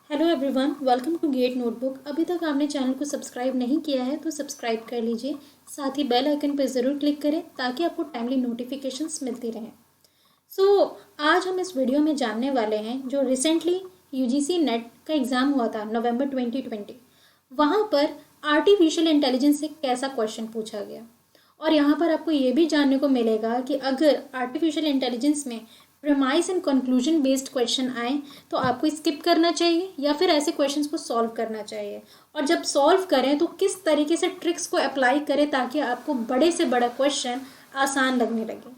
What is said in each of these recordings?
Hello everyone, welcome to GATE notebook. अभी तक आपने चैनल को सब्सक्राइब नहीं किया है तो सब्सक्राइब कर लीजिए। साथ ही बेल आइकन पर ज़रूर क्लिक करें ताकि आपको टाइमली नोटिफिकेशंस मिलती रहें। आज हम इस वीडियो में जानने वाले हैं जो रिसेंटली यूजीसी नेट का एग्ज़ाम हुआ था नवंबर 2020। वहाँ पर आर्टिफिशियल इंटेलिजेंस से कैसा क्वेश्चन पूछा गया, और यहाँ पर आपको ये भी जानने को मिलेगा कि अगर आर्टिफिशियल इंटेलिजेंस में premise and conclusion based question आए तो आपको स्किप करना चाहिए या फिर ऐसे क्वेश्चंस को सॉल्व करना चाहिए, और जब सॉल्व करें तो किस तरीके से ट्रिक्स को अप्लाई करें ताकि आपको बड़े से बड़ा क्वेश्चन आसान लगने लगे।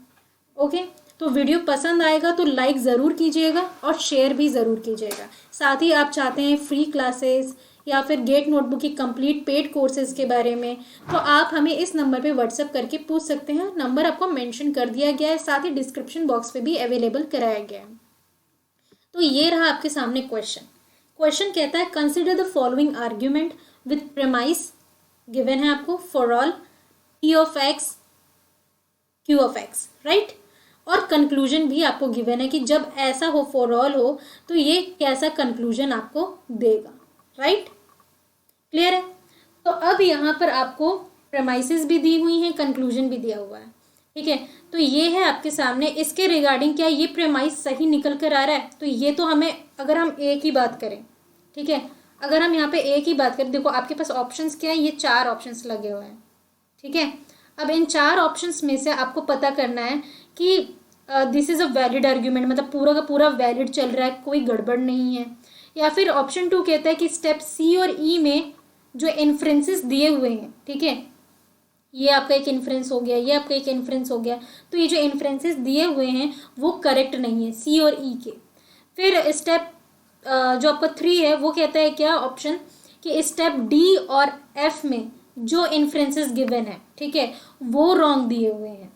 ओके, तो वीडियो पसंद आएगा तो लाइक ज़रूर कीजिएगा और शेयर भी ज़रूर कीजिएगा। साथ ही आप चाहते हैं फ्री क्लासेस या फिर गेट नोटबुक की कंप्लीट पेड कोर्सेज के बारे में तो आप हमें इस नंबर पे व्हाट्सएप करके पूछ सकते हैं। नंबर आपको मेंशन कर दिया गया है, साथ ही डिस्क्रिप्शन बॉक्स पे भी अवेलेबल कराया गया है। तो ये रहा आपके सामने क्वेश्चन कहता है consider the following argument with premise given है आपको for all p of x q of x, right. और कंक्लूजन भी आपको गिवन है कि जब ऐसा हो फॉर ऑल हो तो ये कैसा कंक्लूजन आपको देगा, राइट। क्लियर है। तो अब यहाँ पर आपको प्रेमाइसेस भी दी हुई हैं, कंक्लूजन भी दिया हुआ है, ठीक है। तो ये है आपके सामने। इसके रिगार्डिंग क्या ये प्रेमाइस सही निकल कर आ रहा है, तो ये तो हमें, अगर हम एक ही बात करें, ठीक है, अगर हम यहाँ पे एक ही बात करें, देखो आपके पास ऑप्शंस क्या है, ये 4 ऑप्शंस लगे हुए हैं, ठीक है। अब इन 4 ऑप्शंस में से आपको पता करना है कि this is a valid argument, मतलब पूरा का पूरा वैलिड चल रहा है, कोई गड़बड़ नहीं है। या फिर ऑप्शन 2 कहता है कि स्टेप सी और ई में जो इन्फ्रेंसेस दिए हुए हैं, ठीक है, ये आपका एक इन्फ्रेंस हो गया, ये आपका एक इन्फ्रेंस हो गया, तो ये जो इन्फ्रेंसेस दिए हुए हैं वो करेक्ट नहीं है सी और ई के। फिर स्टेप जो आपका 3 है वो कहता है क्या ऑप्शन कि स्टेप डी और एफ में जो इन्फ्रेंसेस गिवन है, ठीक है, वो रॉन्ग दिए हुए हैं।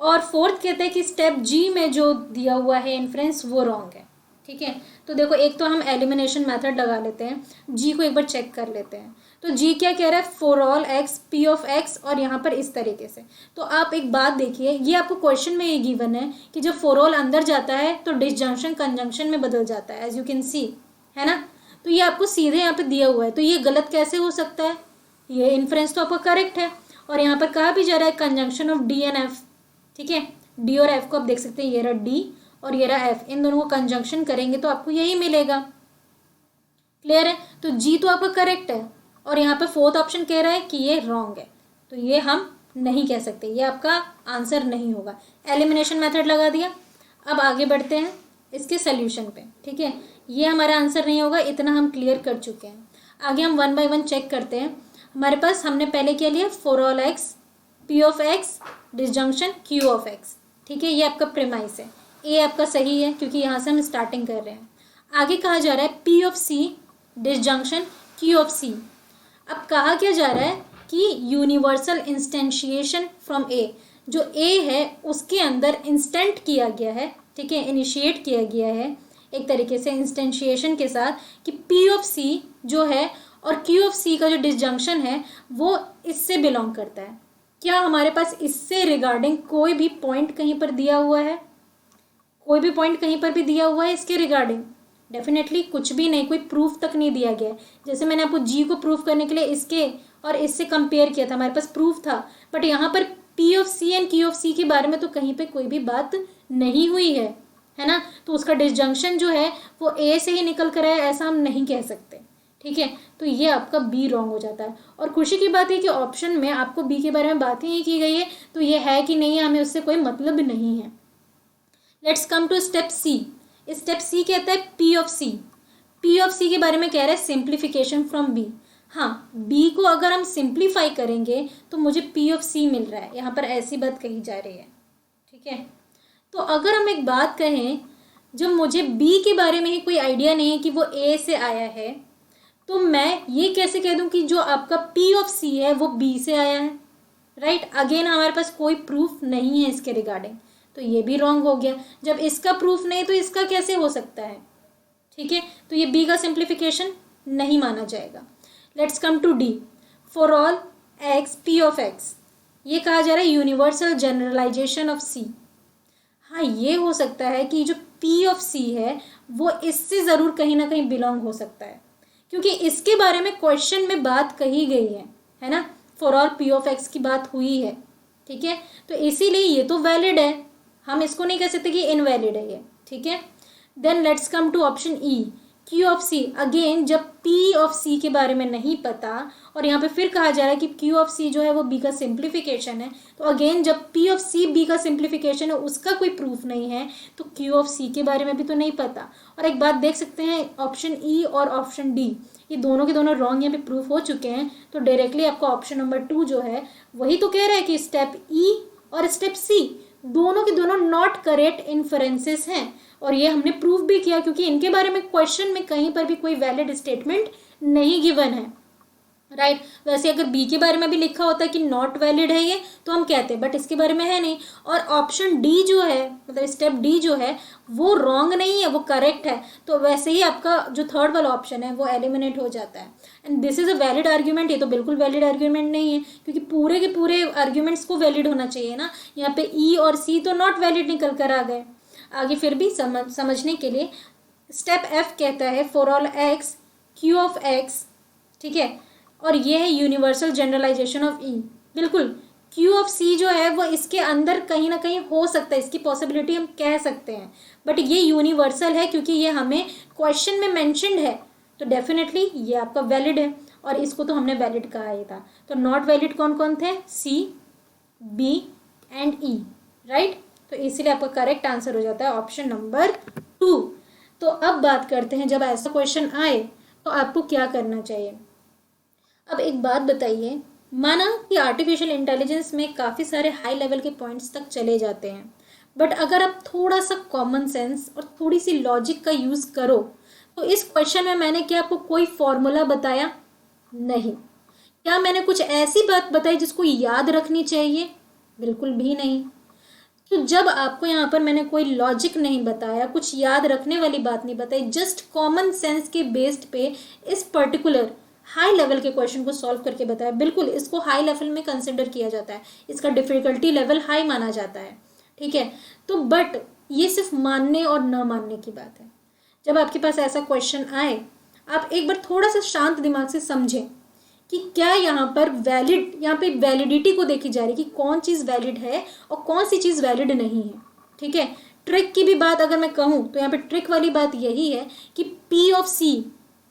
और फोर्थ कहता है कि स्टेप जी में जो दिया हुआ है इन्फ्रेंस वो रॉन्ग है, ठीक है। तो देखो एक तो हम एलिमिनेशन मेथड लगा लेते हैं, जी को एक बार चेक कर लेते हैं। तो जी क्या कह रहा है, for all x P of x, और यहाँ पर इस तरीके से। तो आप एक बात देखिए, ये आपको क्वेश्चन में ये गिवन है कि जब फॉर ऑल अंदर जाता है तो डिसजंक्शन कंजंक्शन में बदल जाता है, एज यू कैन सी, है ना। तो ये आपको सीधे यहाँ पे दिया हुआ है, तो ये गलत कैसे हो सकता है, ये इन्फ्रेंस तो आपका करेक्ट है। और यहाँ पर कहा भी जा रहा है conjunction of D and F, ठीक है, डी और एफ को आप देख सकते हैं, ये रहा डी और ये रहा एफ, इन दोनों को कंजंक्शन करेंगे तो आपको यही मिलेगा। क्लियर है। तो जी तो आपका करेक्ट है, और यहाँ पे फोर्थ ऑप्शन कह रहा है कि ये रॉन्ग है, तो ये हम नहीं कह सकते, ये आपका आंसर नहीं होगा। एलिमिनेशन मेथड लगा दिया। अब आगे बढ़ते हैं इसके सोल्यूशन पे, ठीक है, ये हमारा आंसर नहीं होगा, इतना हम क्लियर कर चुके हैं। आगे हम 1 बाय 1 चेक करते हैं। हमारे पास हमने पहले क्या लिया, for all x P of x disjunction Q of x, ठीक है, ये आपका प्रेमाइस है, ए आपका सही है क्योंकि यहाँ से हम स्टार्टिंग कर रहे हैं। आगे कहा जा रहा है P of C disjunction Q of C. अब कहा क्या जा रहा है कि यूनिवर्सल इंस्टेंशिएशन फ्रॉम ए, जो ए है उसके अंदर इंस्टेंट किया गया है, ठीक है, इनिशिएट किया गया है एक तरीके से इंस्टेंशिएशन के साथ, कि पी ऑफ सी जो है और क्यू ऑफ सी का जो डिसजंक्शन है वो इससे बिलोंग करता है। क्या हमारे पास इससे रिगार्डिंग कोई भी पॉइंट कहीं पर दिया हुआ है, कोई भी पॉइंट कहीं पर भी दिया हुआ है इसके रिगार्डिंग? डेफिनेटली कुछ भी नहीं, कोई प्रूफ तक नहीं दिया गया है। जैसे मैंने आपको जी को प्रूफ करने के लिए इसके और इससे कंपेयर किया था, हमारे पास प्रूफ था, बट यहाँ पर P of C and Q of C के बारे में तो कहीं पे कोई भी बात नहीं हुई है ना। तो उसका डिसजंक्शन जो है वो ए से ही निकल कर है, ऐसा हम नहीं कह सकते, ठीक है। तो ये आपका बी रॉन्ग हो जाता है। और खुशी की बात है कि ऑप्शन में आपको बी के बारे में बात ही नहीं की गई है, तो ये है कि नहीं है हमें उससे कोई मतलब नहीं है। Let's come to step C. Step C कहता है P of C. P of C के बारे में कह रहा है सिंप्लीफिकेशन फ्रॉम बी। हाँ, बी को अगर हम सिंप्लीफाई करेंगे तो मुझे पी ऑफ सी मिल रहा है, यहाँ पर ऐसी बात कही जा रही है, ठीक है। तो अगर हम एक बात कहें, जब मुझे बी के बारे में ही कोई आइडिया नहीं है कि वो ए से आया है, तो मैं ये कैसे कह दूं कि जो आपका पी ऑफ सी है वो बी से आया है, राइट। अगेन हमारे पास कोई प्रूफ नहीं है इसके रिगार्डिंग, तो ये भी रॉन्ग हो गया। जब इसका प्रूफ नहीं तो इसका कैसे हो सकता है, ठीक है। तो ये बी का सिंप्लीफिकेशन नहीं माना जाएगा। Let's come to D, for all x P of x. ये कहा जा रहा है यूनिवर्सल जनरलाइजेशन ऑफ सी। हाँ, ये हो सकता है कि जो P ऑफ C है वो इससे ज़रूर कहीं ना कहीं बिलोंग हो सकता है, क्योंकि इसके बारे में क्वेश्चन में बात कही गई है ना, for all P of X की बात हुई है, ठीक है। तो इसीलिए ये तो वैलिड है, हम इसको नहीं कह सकते कि इनवैलिड है ये, ठीक है। Then let's come to option E, Q of C। Again जब P ऑफ C के बारे में नहीं पता और यहाँ पे फिर कहा जा रहा है कि Q ऑफ C जो है वो B का सिंप्लीफिकेशन है, तो अगेन जब P ऑफ C B का सिंप्लीफिकेशन है उसका कोई प्रूफ नहीं है, तो Q ऑफ C के बारे में भी तो नहीं पता। और एक बात देख सकते हैं, ऑप्शन ई और ऑप्शन डी ये दोनों के दोनों रॉन्ग यहाँ पे प्रूफ हो चुके हैं, तो डायरेक्टली आपका ऑप्शन नंबर 2 जो है वही तो कह रहा है कि स्टेप ई और स्टेप सी दोनों के दोनों नॉट करेक्ट इन्फरेंसेस हैं, और ये हमने प्रूफ भी किया क्योंकि इनके बारे में क्वेश्चन में कहीं पर भी कोई वैलिड स्टेटमेंट नहीं गिवन है, राइट। वैसे अगर बी के बारे में भी लिखा होता है कि नॉट वैलिड है ये तो हम कहते हैं, बट इसके बारे में है नहीं। और ऑप्शन डी जो है, मतलब स्टेप डी जो है वो रॉन्ग नहीं है, वो करेक्ट है, तो वैसे ही आपका जो थर्ड वाला ऑप्शन है वो एलिमिनेट हो जाता है। And this is a valid argument, ये तो बिल्कुल वैलिड आर्ग्यूमेंट नहीं है, क्योंकि पूरे के पूरे आर्ग्यूमेंट्स को वैलिड होना चाहिए ना। यहाँ पे ई और सी तो नॉट वैलिड निकल कर आ गए। आगे फिर भी समझने के लिए स्टेप एफ कहता है for all x Q of x, ठीक है, और ये है यूनिवर्सल जनरलाइजेशन ऑफ ई। बिल्कुल क्यू ऑफ सी जो है वो इसके अंदर कहीं ना कहीं हो सकता है, इसकी पॉसिबिलिटी हम कह सकते हैं, बट ये यूनिवर्सल है क्योंकि ये हमें क्वेश्चन में मेंशन्ड है, तो डेफिनेटली ये आपका वैलिड है, और इसको तो हमने वैलिड कहा ही था। तो नॉट वैलिड कौन कौन थे? सी, बी एंड ई, राइट। तो इसीलिए आपका करेक्ट आंसर हो जाता है ऑप्शन नंबर 2। तो अब बात करते हैं, जब ऐसा क्वेश्चन आए तो आपको क्या करना चाहिए। अब एक बात बताइए, माना कि आर्टिफिशियल इंटेलिजेंस में काफ़ी सारे हाई लेवल के पॉइंट्स तक चले जाते हैं, बट अगर आप थोड़ा सा कॉमन सेंस और थोड़ी सी लॉजिक का यूज़ करो, तो इस क्वेश्चन में मैंने क्या आपको कोई फॉर्मूला बताया? नहीं। क्या मैंने कुछ ऐसी बात बताई जिसको याद रखनी चाहिए? बिल्कुल भी नहीं। तो जब आपको यहाँ पर मैंने कोई लॉजिक नहीं बताया, कुछ याद रखने वाली बात नहीं बताई, जस्ट कॉमन सेंस के बेस्ड पे इस पर्टिकुलर हाई लेवल के क्वेश्चन को सॉल्व करके बताया, बिल्कुल इसको हाई लेवल में कंसिडर किया जाता है, इसका डिफिकल्टी लेवल हाई माना जाता है, ठीक है। तो बट ये सिर्फ मानने और न मानने की बात है। जब आपके पास ऐसा क्वेश्चन आए, आप एक बार थोड़ा सा शांत दिमाग से समझें कि क्या यहाँ पर यहाँ पे वैलिडिटी को देखी जा रही है कि कौन चीज़ वैलिड है और कौन सी चीज़ वैलिड नहीं है, ठीक है। ट्रिक की भी बात अगर मैं कहूँ तो यहाँ पे ट्रिक वाली बात यही है कि P ऑफ C,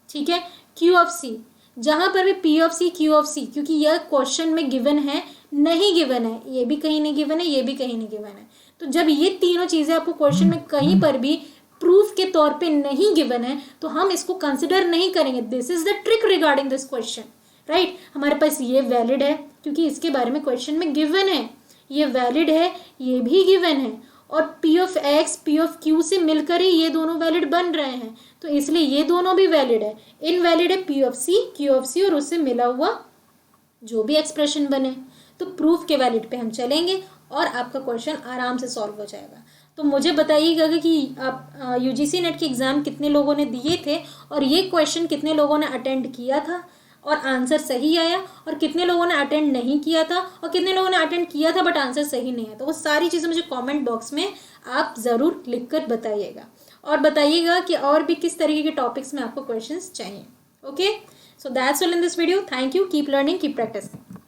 ठीक है, Q ऑफ C, जहाँ पर भी P of C, Q of C, क्योंकि यह क्वेश्चन में गिवन है, नहीं गिवन है, ये भी कहीं नहीं गिवन है, ये भी कहीं नहीं गिवन है, तो जब ये तीनों चीज़ें आपको क्वेश्चन में कहीं पर भी प्रूफ के तौर पे नहीं गिवन है तो हम इसको कंसिडर नहीं करेंगे। This is the trick regarding this question, right. हमारे पास ये वैलिड है क्योंकि इसके बारे में क्वेश्चन में गिवन है, ये वैलिड है, ये भी गिवन है, और P of X, P of Q से मिलकर ही ये दोनों वैलिड बन रहे हैं, तो इसलिए ये दोनों भी वैलिड है। इनवैलिड है P of C, Q of C और उससे मिला हुआ जो भी एक्सप्रेशन बने। तो प्रूफ के वैलिड पे हम चलेंगे और आपका क्वेश्चन आराम से सॉल्व हो जाएगा। तो मुझे बताइएगा कि आप UGC नेट के एग्ज़ाम कितने लोगों ने दिए थे और ये क्वेश्चन कितने लोगों ने अटेंड किया था और आंसर सही आया, और कितने लोगों ने अटेंड नहीं किया था और कितने लोगों ने अटेंड किया था बट आंसर सही नहीं है। तो वो सारी चीज़ें मुझे कमेंट बॉक्स में आप ज़रूर लिख कर बताइएगा, और बताइएगा कि और भी किस तरीके के टॉपिक्स में आपको क्वेश्चंस चाहिए। Okay, so that's all in this video. Thank you, keep learning, keep practising.